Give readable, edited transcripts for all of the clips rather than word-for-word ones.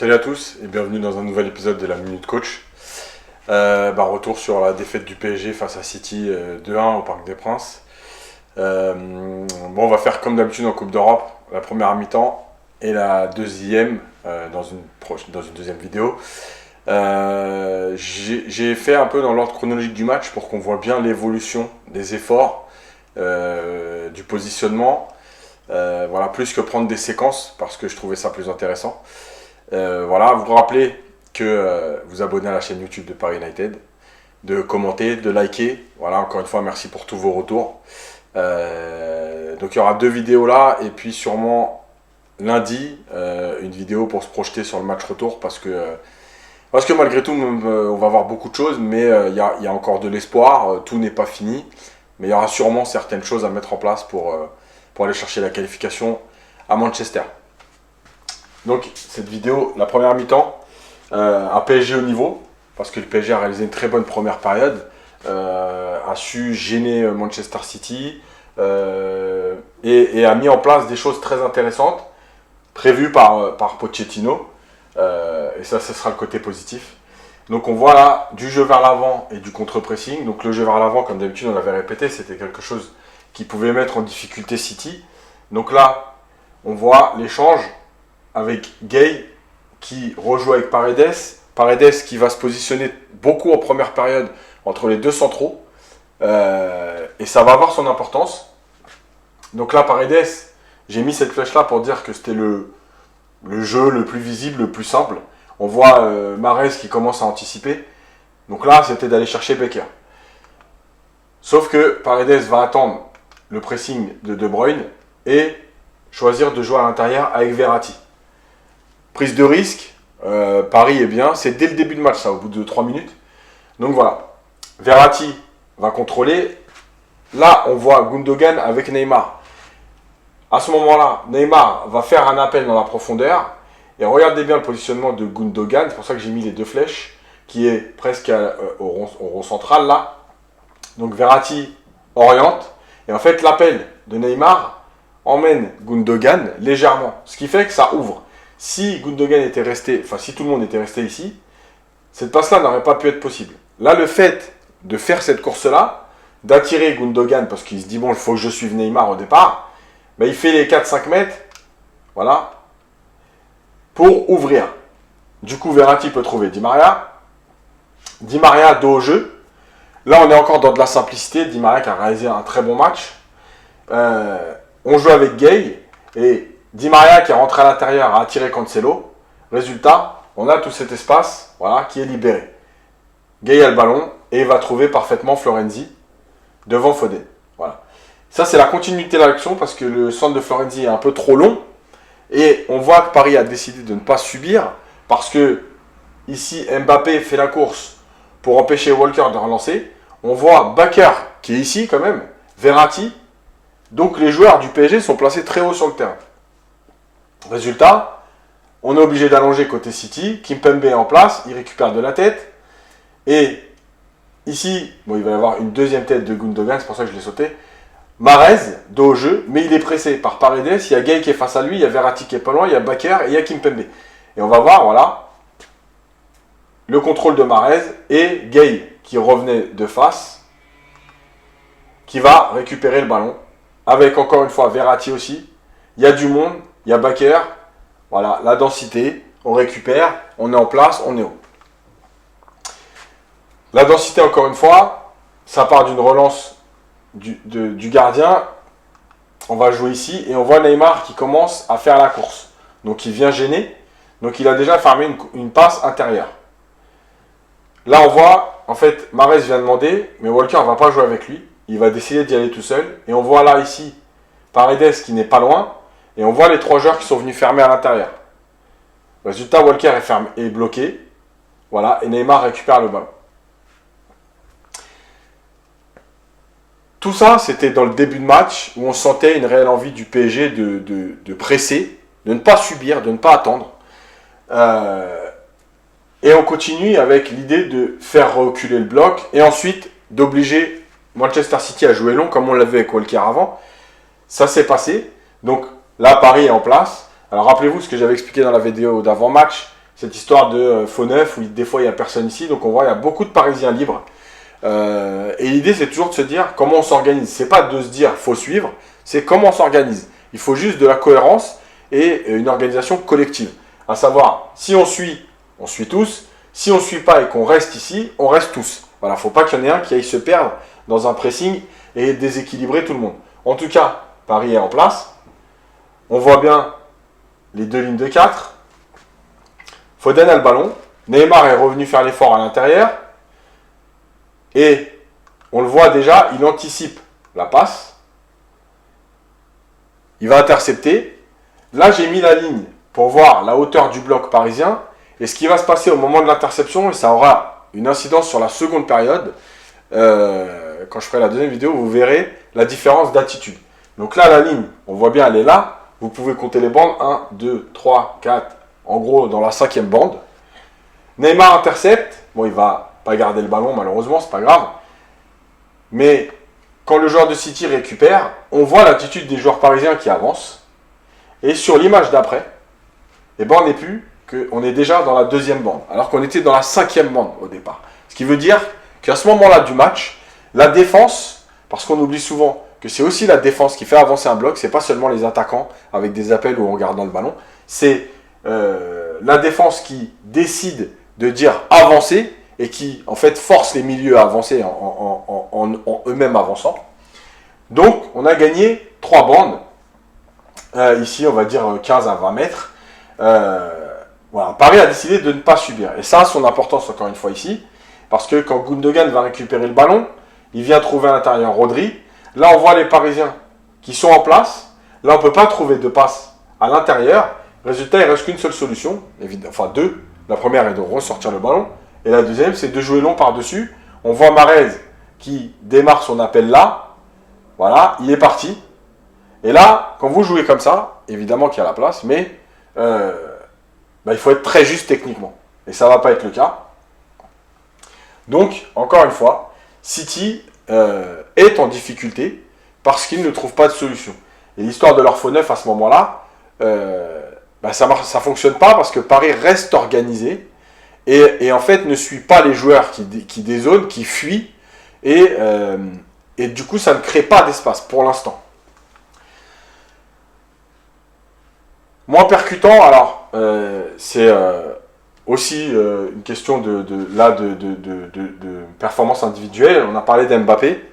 Salut à tous et bienvenue dans un nouvel épisode de la Minute Coach. Retour sur la défaite du PSG face à City 2-1 au Parc des Princes. On va faire comme d'habitude en Coupe d'Europe, la première mi-temps et la deuxième dans une deuxième vidéo. J'ai fait un peu dans l'ordre chronologique du match pour qu'on voit bien l'évolution des efforts, du positionnement. Plus que prendre des séquences parce que je trouvais ça plus intéressant. Vous rappelez que vous abonnez à la chaîne YouTube de Paris United, de commenter, de liker. Voilà, encore une fois, merci pour tous vos retours. Donc il y aura 2 vidéos là, et puis sûrement lundi, une vidéo pour se projeter sur le match retour, parce que malgré tout, on va voir beaucoup de choses, mais il y a encore de l'espoir, tout n'est pas fini, mais il y aura sûrement certaines choses à mettre en place pour aller chercher la qualification à Manchester. Donc cette vidéo, la première mi-temps, un PSG au niveau, parce que le PSG a réalisé une très bonne première période, a su gêner Manchester City et a mis en place des choses très intéressantes prévues par Pochettino, et ça, ce sera le côté positif. Donc on voit là du jeu vers l'avant et du contre-pressing. Donc le jeu vers l'avant, comme d'habitude on l'avait répété, c'était quelque chose qui pouvait mettre en difficulté City. Donc là, on voit l'échange avec Gay qui rejoue avec Paredes. Paredes qui va se positionner beaucoup en première période entre les deux centraux. Et ça va avoir son importance. Donc là, Paredes, j'ai mis cette flèche-là pour dire que c'était le jeu le plus visible, le plus simple. On voit Mahrez qui commence à anticiper. Donc là, c'était d'aller chercher Becker. Sauf que Paredes va attendre le pressing de De Bruyne et choisir de jouer à l'intérieur avec Verratti. Prise de risque, Paris est bien, c'est dès le début de match, ça, au bout de 3 minutes. Donc voilà, Verratti va contrôler. Là, on voit Gundogan avec Neymar. À ce moment-là, Neymar va faire un appel dans la profondeur. Et regardez bien le positionnement de Gundogan, c'est pour ça que j'ai mis les 2 flèches, qui est presque au rond central là. Donc Verratti oriente. Et en fait, l'appel de Neymar emmène Gundogan légèrement. Ce qui fait que ça ouvre. Si Gundogan était resté, si tout le monde était resté ici, cette passe-là n'aurait pas pu être possible. Là, le fait de faire cette course-là, d'attirer Gundogan, parce qu'il se dit, bon, il faut que je suive Neymar au départ, il fait les 4-5 mètres, voilà, pour ouvrir. Du coup, Verratti peut trouver Di Maria. Di Maria, dos au jeu. Là, on est encore dans de la simplicité. Di Maria qui a réalisé un très bon match. On joue avec Gay et Di Maria qui est rentré à l'intérieur a attiré Cancelo. Résultat, on a tout cet espace qui est libéré. Gay a le ballon et il va trouver parfaitement Florenzi devant Foden. Voilà. Ça, c'est la continuité de l'action parce que le centre de Florenzi est un peu trop long. Et on voit que Paris a décidé de ne pas subir parce que ici, Mbappé fait la course pour empêcher Walker de relancer. On voit Bakker qui est ici quand même, Verratti. Donc les joueurs du PSG sont placés très haut sur le terrain. Résultat, on est obligé d'allonger côté City. Kimpembe est en place, il récupère de la tête. Et ici, il va y avoir une deuxième tête de Gundogan, c'est pour ça que je l'ai sauté. Mahrez, dos au jeu, mais il est pressé par Paredes. Il y a Gay qui est face à lui, il y a Verratti qui est pas loin, il y a Bakker et il y a Kimpembe. Et on va voir, le contrôle de Mahrez et Gay qui revenait de face, qui va récupérer le ballon. Avec encore une fois Verratti aussi. Il y a du monde, il y a Bakker. Voilà, la densité, on récupère, on est en place, on est haut. La densité, encore une fois, ça part d'une relance du gardien. On va jouer ici et on voit Neymar qui commence à faire la course. Donc il vient gêner. Donc il a déjà fermé une passe intérieure. Là on voit, en fait, Mahrez vient demander, mais Walker ne va pas jouer avec lui. Il va décider d'y aller tout seul. Et on voit là, ici, Paredes qui n'est pas loin. Et on voit les 3 joueurs qui sont venus fermer à l'intérieur. Résultat, Walker est bloqué. Voilà, et Neymar récupère le ballon. Tout ça, c'était dans le début de match où on sentait une réelle envie du PSG de presser, de ne pas subir, de ne pas attendre. Et on continue avec l'idée de faire reculer le bloc et ensuite d'obliger Manchester City à jouer long comme on l'avait avec Walker avant. Ça s'est passé. Donc là, Paris est en place. Alors rappelez-vous ce que j'avais expliqué dans la vidéo d'avant-match. cette histoire de faux neuf, où des fois il n'y a personne ici. Donc on voit, il y a beaucoup de Parisiens libres. Et l'idée, c'est toujours de se dire comment on s'organise. C'est pas de se dire faut suivre, c'est comment on s'organise. Il faut juste de la cohérence et une organisation collective. À savoir, si on suit tous. Si on ne suit pas et qu'on reste ici, on reste tous. Voilà, il ne faut pas qu'il y en ait un qui aille se perdre dans un pressing et déséquilibrer tout le monde. En tout cas, Paris est en place. On voit bien les deux lignes de 4. Foden a le ballon. Neymar est revenu faire l'effort à l'intérieur. Et on le voit déjà, il anticipe la passe. Il va intercepter. Là, j'ai mis la ligne pour voir la hauteur du bloc parisien. Et ce qui va se passer au moment de l'interception, et ça aura une incidence sur la seconde période, quand je ferai la deuxième vidéo, vous verrez la différence d'attitude. Donc là, la ligne, on voit bien, elle est là. Vous pouvez compter les bandes. 1, 2, 3, 4. En gros, dans la 5e bande. Neymar intercepte. Bon, il ne va pas garder le ballon, malheureusement, c'est pas grave. Mais quand le joueur de City récupère, on voit l'attitude des joueurs parisiens qui avancent. Et sur l'image d'après, eh ben, on est déjà dans la 2e bande, alors qu'on était dans la 5e bande au départ. Ce qui veut dire qu'à ce moment-là du match, la défense, parce qu'on oublie souvent que c'est aussi la défense qui fait avancer un bloc, c'est pas seulement les attaquants avec des appels ou en gardant le ballon, c'est la défense qui décide de dire avancer et qui en fait force les milieux à avancer en eux-mêmes avançant. Donc on a gagné 3 bandes, ici on va dire 15 à 20 mètres. Voilà, Paris a décidé de ne pas subir. Et ça a son importance encore une fois ici. Parce que quand Gundogan va récupérer le ballon, il vient trouver à l'intérieur Rodri. Là, on voit les Parisiens qui sont en place. Là, on ne peut pas trouver de passe à l'intérieur. Résultat, il ne reste qu'une seule solution. Enfin, deux. La première est de ressortir le ballon. Et la deuxième, c'est de jouer long par-dessus. On voit Mahrez qui démarre son appel là. Voilà, il est parti. Et là, quand vous jouez comme ça, évidemment qu'il y a la place, mais il faut être très juste techniquement. Et ça ne va pas être le cas. Donc, encore une fois, City est en difficulté parce qu'il ne trouve pas de solution. Et l'histoire de leur faux neuf à ce moment-là, ça ne fonctionne pas parce que Paris reste organisé et en fait ne suit pas les joueurs qui dézonent, qui fuient. Et du coup, ça ne crée pas d'espace pour l'instant. Moins percutant, alors, c'est aussi une question de performance individuelle. On a parlé d'Mbappé.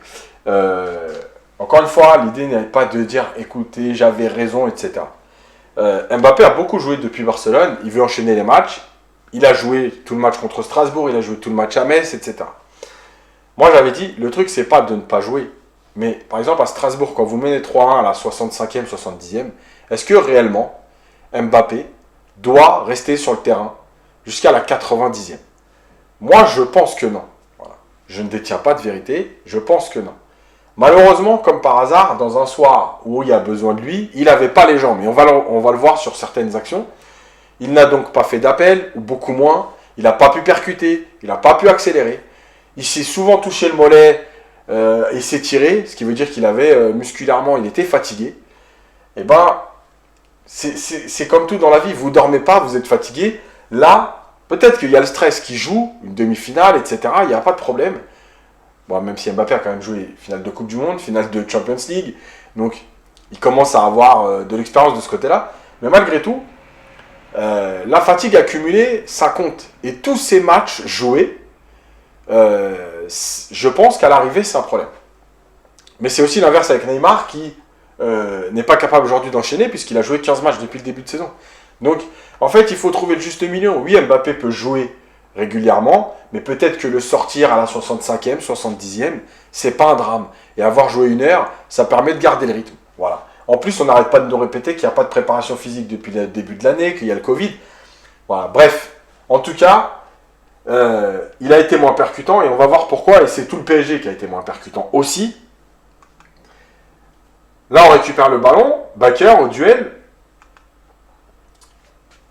Encore une fois, l'idée n'est pas de dire « écoutez, j'avais raison », etc. Mbappé a beaucoup joué depuis Barcelone. Il veut enchaîner les matchs. Il a joué tout le match contre Strasbourg, il a joué tout le match à Metz, etc. Moi, j'avais dit, le truc, c'est pas de ne pas jouer. Mais, par exemple, à Strasbourg, quand vous menez 3-1 à la 65e, 70e, est-ce que réellement, Mbappé doit rester sur le terrain jusqu'à la 90e? Moi, je pense que non. Voilà. Je ne détiens pas de vérité, je pense que non. Malheureusement, comme par hasard, dans un soir où il y a besoin de lui, il n'avait pas les jambes. Et on va le voir sur certaines actions. Il n'a donc pas fait d'appel, ou beaucoup moins. Il n'a pas pu percuter, il n'a pas pu accélérer. Il s'est souvent touché le mollet et s'est tiré, ce qui veut dire qu'il avait musculairement, il était fatigué. Et c'est comme tout dans la vie, vous ne dormez pas, vous êtes fatigué. Là, peut-être qu'il y a le stress qui joue, une demi-finale, etc. Il n'y a pas de problème. Bon, même si Mbappé a quand même joué finale de Coupe du Monde, finale de Champions League. Donc, il commence à avoir de l'expérience de ce côté-là. Mais malgré tout, la fatigue accumulée, ça compte. Et tous ces matchs joués, je pense qu'à l'arrivée, c'est un problème. Mais c'est aussi l'inverse avec Neymar qui n'est pas capable aujourd'hui d'enchaîner puisqu'il a joué 15 matchs depuis le début de saison. Donc, en fait, il faut trouver le juste milieu. Oui, Mbappé peut jouer régulièrement, mais peut-être que le sortir à la 65e, 70e, c'est pas un drame. Et avoir joué 1 heure, ça permet de garder le rythme. Voilà. En plus, on n'arrête pas de nous répéter qu'il n'y a pas de préparation physique depuis le début de l'année, qu'il y a le Covid. Voilà. Bref, en tout cas, il a été moins percutant et on va voir pourquoi. Et c'est tout le PSG qui a été moins percutant aussi. Là, on récupère le ballon, Bakker au duel.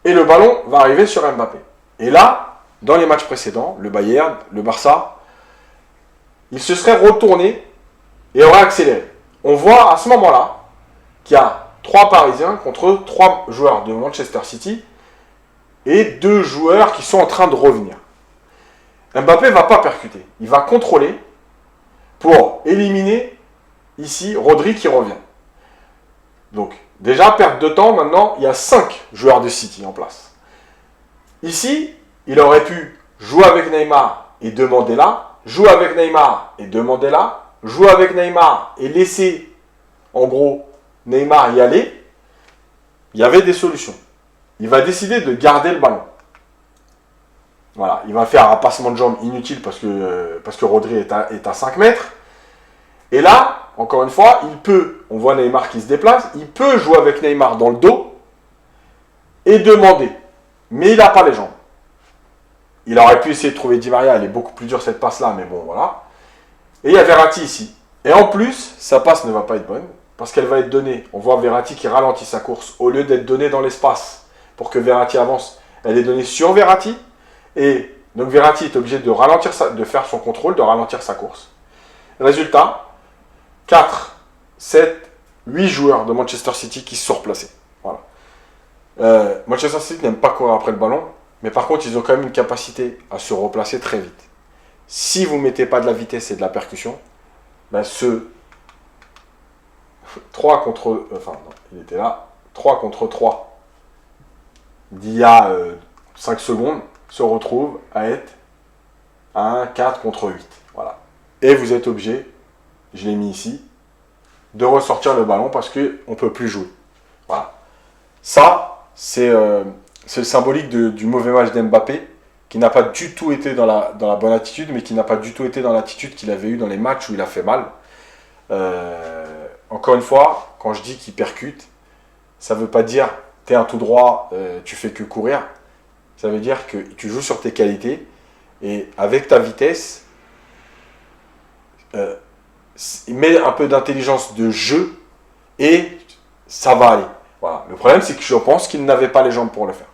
Et le ballon va arriver sur Mbappé. Et là, dans les matchs précédents, le Bayern, le Barça, il se serait retourné et aurait accéléré. On voit à ce moment-là qu'il y a 3 Parisiens contre 3 joueurs de Manchester City et deux joueurs qui sont en train de revenir. Mbappé ne va pas percuter. Il va contrôler pour éliminer ici Rodri qui revient. Donc, déjà, perte de temps, maintenant, il y a 5 joueurs de City en place. Ici, il aurait pu jouer avec Neymar et demander là, jouer avec Neymar et demander là, jouer avec Neymar et laisser, en gros, Neymar y aller. Il y avait des solutions. Il va décider de garder le ballon. Voilà, il va faire un passement de jambes inutile parce que Rodri est à 5 mètres. Et là, encore une fois, on voit Neymar qui se déplace, il peut jouer avec Neymar dans le dos et demander. Mais il n'a pas les jambes. Il aurait pu essayer de trouver Di Maria, elle est beaucoup plus dure cette passe-là, mais bon, voilà. Et il y a Verratti ici. Et en plus, sa passe ne va pas être bonne, parce qu'elle va être donnée. On voit Verratti qui ralentit sa course. Au lieu d'être donnée dans l'espace pour que Verratti avance, elle est donnée sur Verratti. Et donc Verratti est obligé de ralentir de faire son contrôle, de ralentir sa course. Résultat, 4, 7, 8 joueurs de Manchester City qui se sont replacés. Voilà. Manchester City n'aime pas courir après le ballon, mais par contre, ils ont quand même une capacité à se replacer très vite. Si vous ne mettez pas de la vitesse et de la percussion, ben ce 3 contre... Enfin, non, il était là. 3 contre 3 d'il y a 5 secondes se retrouve à être à un 4 contre 8. Voilà. Et vous êtes obligé, je l'ai mis ici, de ressortir le ballon parce qu'on ne peut plus jouer. Voilà. Ça, c'est le symbolique du mauvais match d'Mbappé, qui n'a pas du tout été dans la bonne attitude, mais qui n'a pas du tout été dans l'attitude qu'il avait eue dans les matchs où il a fait mal. Encore une fois, quand je dis qu'il percute, ça ne veut pas dire t'es un tout droit, tu fais que courir. Ça veut dire que tu joues sur tes qualités et avec ta vitesse, mets un peu d'intelligence de jeu et ça va aller. Voilà. Le problème, c'est que je pense qu'il n'avait pas les jambes pour le faire.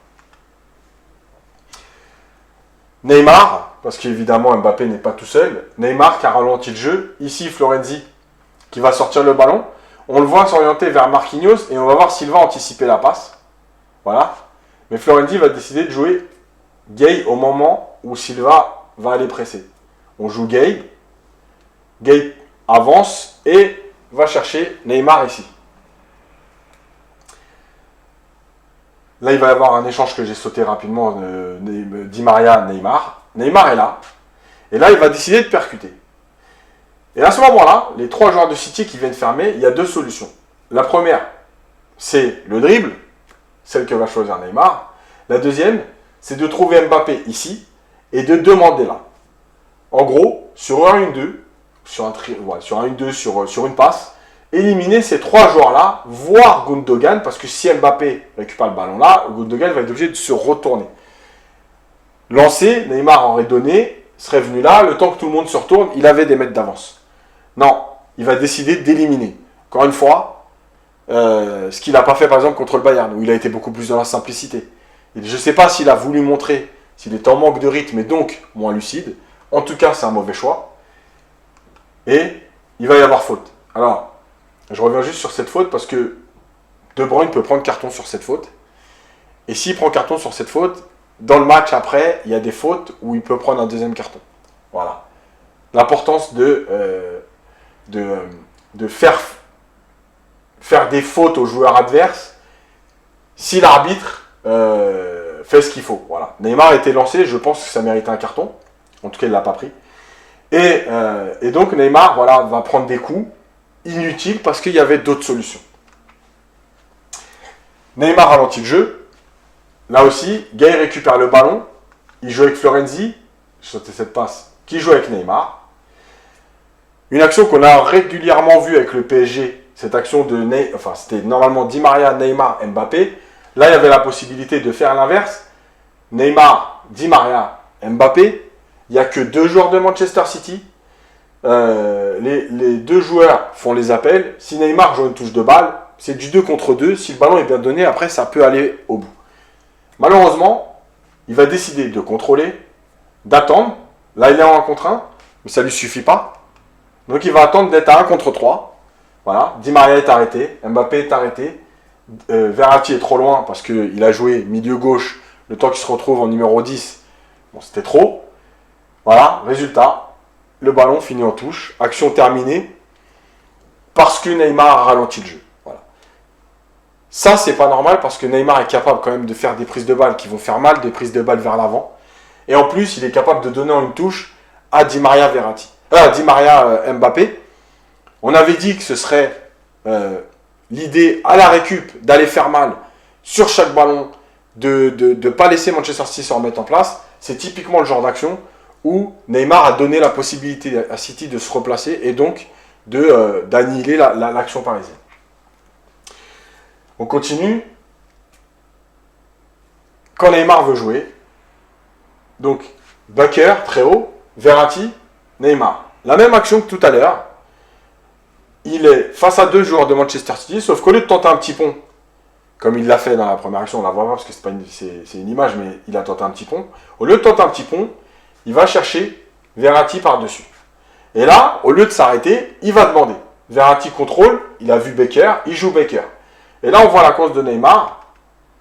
Neymar, parce qu'évidemment Mbappé n'est pas tout seul, Neymar qui a ralenti le jeu. Ici, Florenzi qui va sortir le ballon. On le voit s'orienter vers Marquinhos et on va voir s'il va anticiper la passe. Voilà. Mais Florenzi va décider de jouer Gay au moment où Silva va aller presser. On joue Gay. Gay avance et va chercher Neymar ici. Là, il va y avoir un échange que j'ai sauté rapidement, Di Maria, Neymar. Neymar est là. Et là, il va décider de percuter. Et à ce moment-là, les 3 joueurs de City qui viennent fermer, il y a 2 solutions. La première, c'est le dribble, celle que va choisir Neymar. La deuxième, c'est de trouver Mbappé ici et de demander là. En gros, sur un 1-2, sur une passe, éliminer ces 3 joueurs-là, voire Gundogan, parce que si Mbappé récupère le ballon là, Gundogan va être obligé de se retourner. Lancer, Neymar aurait donné, serait venu là, le temps que tout le monde se retourne, il avait des mètres d'avance. Non, il va décider d'éliminer. Encore une fois, ce qu'il n'a pas fait par exemple contre le Bayern, où il a été beaucoup plus dans la simplicité. Et je ne sais pas s'il a voulu montrer s'il est en manque de rythme et donc moins lucide. En tout cas, c'est un mauvais choix. Et il va y avoir faute. Alors, je reviens juste sur cette faute parce que De Bruyne peut prendre carton sur cette faute. Et s'il prend carton sur cette faute, dans le match après, il y a des fautes où il peut prendre un deuxième carton. Voilà. L'importance de faire des fautes aux joueurs adverses si l'arbitre fait ce qu'il faut. Voilà. Neymar a été lancé, je pense que ça méritait un carton. En tout cas, il ne l'a pas pris. Et donc Neymar va prendre des coups inutiles parce qu'il y avait d'autres solutions. Neymar ralentit le jeu. Là aussi, Gay récupère le ballon. Il joue avec Florenzi. Je sautais cette passe. Qui joue avec Neymar. Une action qu'on a régulièrement vue avec le PSG. Cette action de c'était normalement Di Maria, Neymar, Mbappé. Là, il y avait la possibilité de faire l'inverse. Neymar, Di Maria, Mbappé. Il n'y a que 2 joueurs de Manchester City. Les 2 joueurs font les appels. Si Neymar joue une touche de balle, c'est du 2 contre 2. Si le ballon est bien donné, après, ça peut aller au bout. Malheureusement, il va décider de contrôler, d'attendre. Là, il est en 1 contre 1, mais ça ne lui suffit pas. Donc, il va attendre d'être à 1 contre 3. Voilà. Di Maria est arrêté. Mbappé est arrêté. Verratti est trop loin parce qu'il a joué milieu gauche le temps qu'il se retrouve en numéro 10, bon, c'était trop. Voilà, résultat, le ballon finit en touche, action terminée, parce que Neymar a ralenti le jeu. Voilà. Ça, c'est pas normal, parce que Neymar est capable quand même de faire des prises de balles qui vont faire mal, des prises de balles vers l'avant. Et en plus, il est capable de donner une touche à Di Maria Mbappé. On avait dit que ce serait l'idée à la récup d'aller faire mal sur chaque ballon, de ne pas laisser Manchester City se remettre en place. C'est typiquement le genre d'action où Neymar a donné la possibilité à City de se replacer et donc d'annihiler l'action parisienne. On continue. Quand Neymar veut jouer, donc Bakker très haut, Verratti, Neymar. La même action que tout à l'heure. Il est face à deux joueurs de Manchester City, sauf qu'au lieu de tenter un petit pont, comme il l'a fait dans la première action, on la voit pas parce que c'est une image, mais il a tenté un petit pont. Au lieu de tenter un petit pont, il va chercher Verratti par-dessus. Et là, au lieu de s'arrêter, il va demander. Verratti contrôle, il a vu Bakker, il joue Bakker. Et là, on voit la course de Neymar,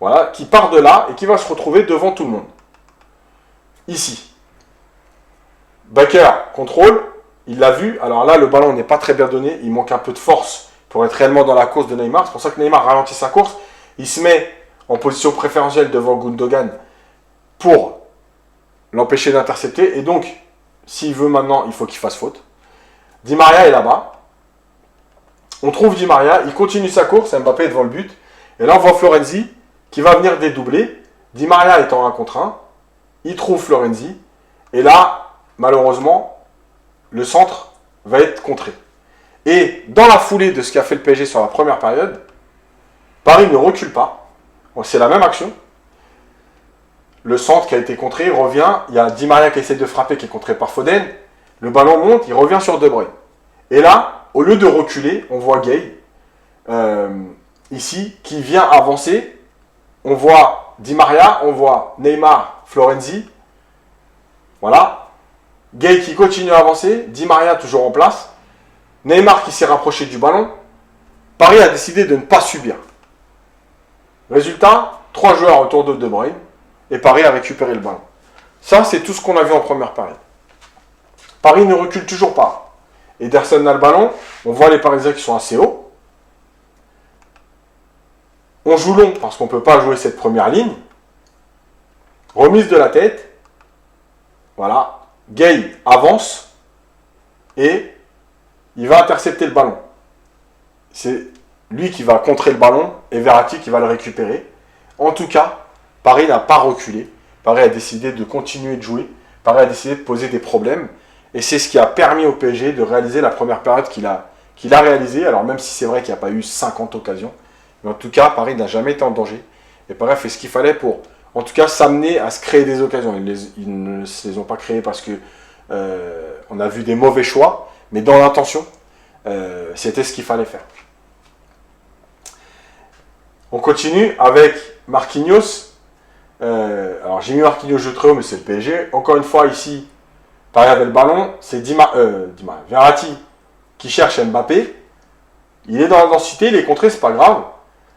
voilà, qui part de là et qui va se retrouver devant tout le monde. Ici. Bakker contrôle, il l'a vu. Alors là, le ballon n'est pas très bien donné, il manque un peu de force pour être réellement dans la course de Neymar. C'est pour ça que Neymar ralentit sa course. Il se met en position préférentielle devant Gundogan pour l'empêcher d'intercepter. Et donc, s'il veut maintenant, il faut qu'il fasse faute. Di Maria est là-bas. On trouve Di Maria, il continue sa course, Mbappé est devant le but. Et là, on voit Florenzi qui va venir dédoubler. Di Maria est en 1 contre 1. Il trouve Florenzi. Et là, malheureusement, le centre va être contré. Et dans la foulée de ce qu'a fait le PSG sur la première période, Paris ne recule pas. C'est la même action. Le centre qui a été contré revient. Il y a Di Maria qui essaie de frapper, qui est contré par Foden. Le ballon monte, il revient sur De Bruyne. Et là, au lieu de reculer, on voit Gay, ici, qui vient avancer. On voit Di Maria, on voit Neymar, Florenzi. Voilà. Gay qui continue à avancer. Di Maria toujours en place. Neymar qui s'est rapproché du ballon. Paris a décidé de ne pas subir. Résultat, 3 joueurs autour de De Bruyne. Et Paris a récupéré le ballon. Ça, c'est tout ce qu'on a vu en première période. Paris ne recule toujours pas. Ederson a le ballon. On voit les Parisiens qui sont assez hauts. On joue long parce qu'on ne peut pas jouer cette première ligne. Remise de la tête. Voilà. Gay avance. Et il va intercepter le ballon. C'est lui qui va contrer le ballon et Verratti qui va le récupérer. En tout cas, Paris n'a pas reculé. Paris a décidé de continuer de jouer. Paris a décidé de poser des problèmes. Et c'est ce qui a permis au PSG de réaliser la première période qu'il a réalisée. Alors même si c'est vrai qu'il n'y a pas eu 50 occasions. Mais en tout cas, Paris n'a jamais été en danger. Et Paris a fait ce qu'il fallait pour, en tout cas, s'amener à se créer des occasions. Ils ne se les ont pas créées parce que on a vu des mauvais choix. Mais dans l'intention, c'était ce qu'il fallait faire. On continue avec Marquinhos. Alors j'ai mis Marquinhos jeu très haut, mais c'est le PSG. Encore une fois ici, Paris avait le ballon. C'est Verratti qui cherche Mbappé. Il est dans la densité, il est contré, c'est pas grave.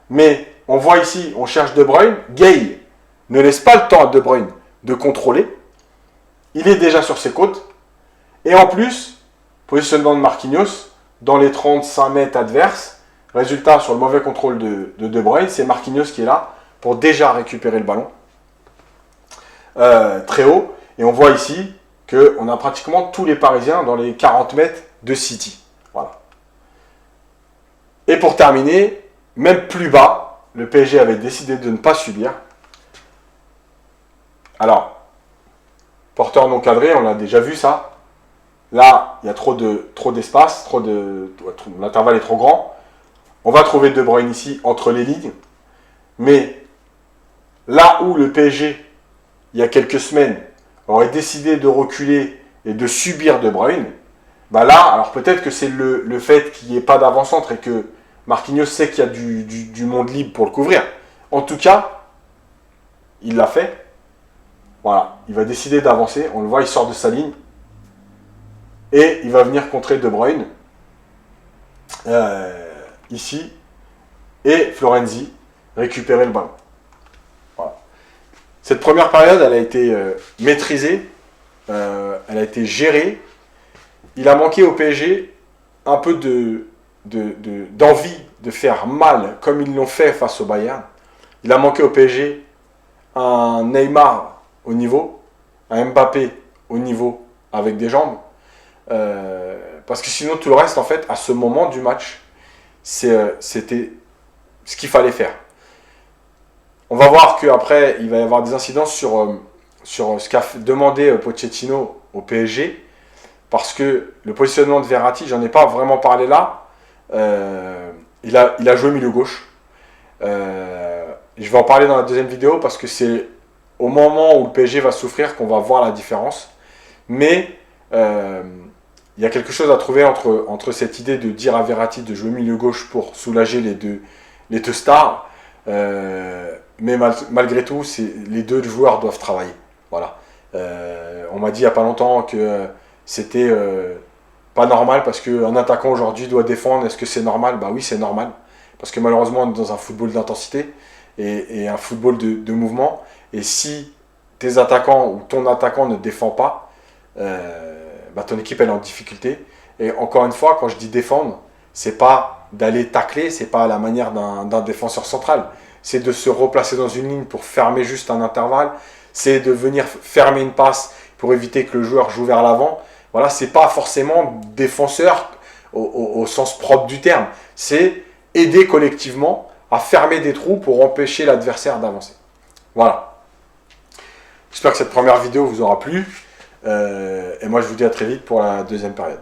Mais on voit ici, on cherche De Bruyne. Gay ne laisse pas le temps à De Bruyne de contrôler. Il est déjà sur ses côtes. Et en plus, positionnement de Marquinhos dans les 35 mètres adverses. Résultat, sur le mauvais contrôle de Bruyne, c'est Marquinhos qui est là pour déjà récupérer le ballon. Très haut. Et on voit ici qu'on a pratiquement tous les Parisiens dans les 40 mètres de City. Voilà. Et pour terminer, même plus bas, le PSG avait décidé de ne pas subir. Alors, porteur non cadré, on a déjà vu ça. Là, il y a trop d'espace, l'intervalle est trop grand. On va trouver De Bruyne ici, entre les lignes. Mais là où le PSG, il y a quelques semaines, aurait décidé de reculer et de subir De Bruyne, bah là, alors peut-être que c'est le fait qu'il n'y ait pas d'avant-centre et que Marquinhos sait qu'il y a du monde libre pour le couvrir. En tout cas, il l'a fait. Voilà, il va décider d'avancer. On le voit, il sort de sa ligne. Et il va venir contrer De Bruyne. Ici. Et Florenzi récupérer le ballon. Voilà. Cette première période, elle a été maîtrisée, elle a été gérée. Il a manqué au PSG un peu d'envie de faire mal comme ils l'ont fait face au Bayern. Il a manqué au PSG un Neymar au niveau, un Mbappé au niveau avec des jambes. Parce que sinon tout le reste, en fait, à ce moment du match, c'était ce qu'il fallait faire. On va voir qu'après, il va y avoir des incidences sur ce qu'a demandé Pochettino au PSG. Parce que le positionnement de Verratti, j'en ai pas vraiment parlé là. Il a joué milieu gauche. Je vais en parler dans la deuxième vidéo parce que c'est au moment où le PSG va souffrir qu'on va voir la différence. Mais il y a quelque chose à trouver entre cette idée de dire à Verratti de jouer milieu gauche pour soulager les deux stars. Mais malgré tout, les deux joueurs doivent travailler. Voilà. On m'a dit il n'y a pas longtemps que c'était pas normal parce qu'un attaquant aujourd'hui doit défendre. Est-ce que c'est normal? Bah oui, c'est normal. Parce que malheureusement, on est dans un football d'intensité et un football de mouvement. Et si tes attaquants ou ton attaquant ne défend pas, bah ton équipe elle est en difficulté. Et encore une fois, quand je dis défendre, c'est pas d'aller tacler, c'est pas à la manière d'un défenseur central. C'est de se replacer dans une ligne pour fermer juste un intervalle. C'est de venir fermer une passe pour éviter que le joueur joue vers l'avant. Voilà, c'est pas forcément défenseur au sens propre du terme. C'est aider collectivement à fermer des trous pour empêcher l'adversaire d'avancer. Voilà. J'espère que cette première vidéo vous aura plu. Et moi, je vous dis à très vite pour la deuxième période.